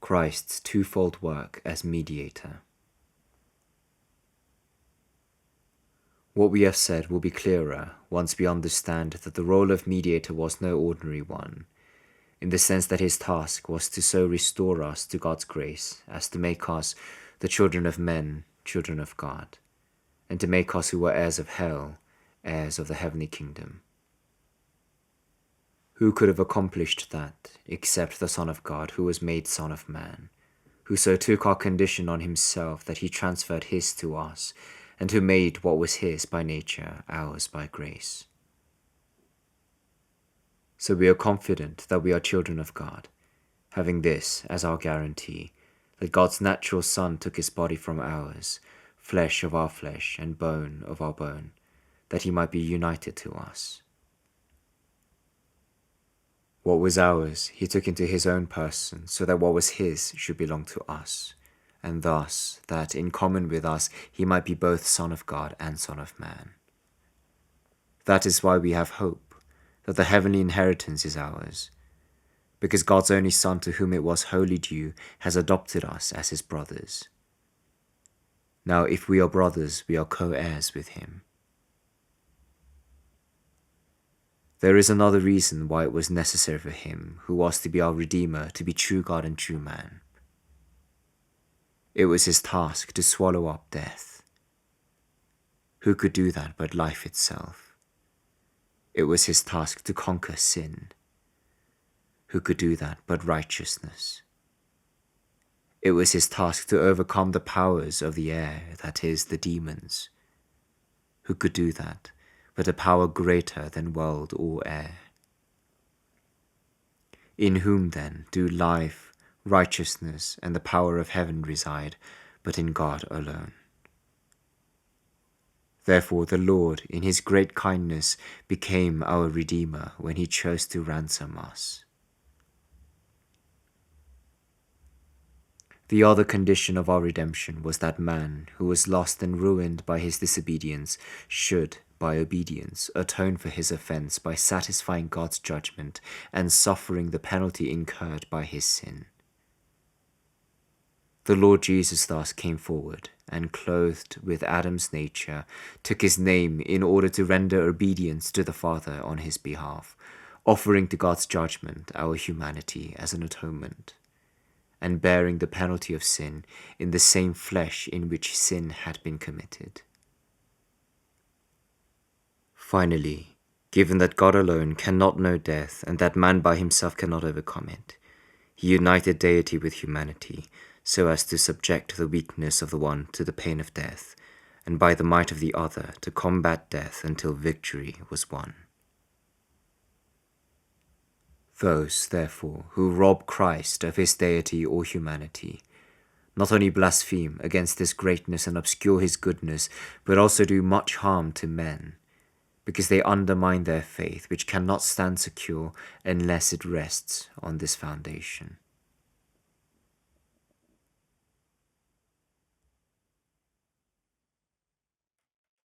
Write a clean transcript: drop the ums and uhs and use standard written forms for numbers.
Christ's twofold work as mediator. What we have said will be clearer once we understand that the role of mediator was no ordinary one, in the sense that his task was to so restore us to God's grace as to make us the children of men, children of God, and to make us who were heirs of hell, heirs of the heavenly kingdom. Who could have accomplished that except the Son of God, who was made Son of Man, who so took our condition on himself that he transferred his to us, and who made what was his by nature ours by grace? So we are confident that we are children of God, having this as our guarantee, that God's natural Son took his body from ours, flesh of our flesh and bone of our bone, that he might be united to us. What was ours he took into his own person, so that what was his should belong to us, and thus that in common with us he might be both Son of God and Son of Man. That is why we have hope, that the heavenly inheritance is ours, because God's only Son, to whom it was wholly due, has adopted us as his brothers. Now if we are brothers, we are co-heirs with him. There is another reason why it was necessary for him, who was to be our Redeemer, to be true God and true man. It was his task to swallow up death. Who could do that but life itself? It was his task to conquer sin. Who could do that but righteousness? It was his task to overcome the powers of the air, that is, the demons. Who could do that but a power greater than world or air? In whom then do life, righteousness, and the power of heaven reside, but in God alone? Therefore the Lord, in his great kindness, became our Redeemer when he chose to ransom us. The other condition of our redemption was that man, who was lost and ruined by his disobedience, should, by obedience, atone for his offense by satisfying God's judgment and suffering the penalty incurred by his sin. The Lord Jesus thus came forward and, clothed with Adam's nature, took his name in order to render obedience to the Father on his behalf, offering to God's judgment our humanity as an atonement, and bearing the penalty of sin in the same flesh in which sin had been committed. Finally, given that God alone cannot know death and that man by himself cannot overcome it, he united deity with humanity so as to subject the weakness of the one to the pain of death, and by the might of the other to combat death until victory was won. Those, therefore, who rob Christ of his deity or humanity, not only blaspheme against his greatness and obscure his goodness, but also do much harm to men, because they undermine their faith, which cannot stand secure unless it rests on this foundation.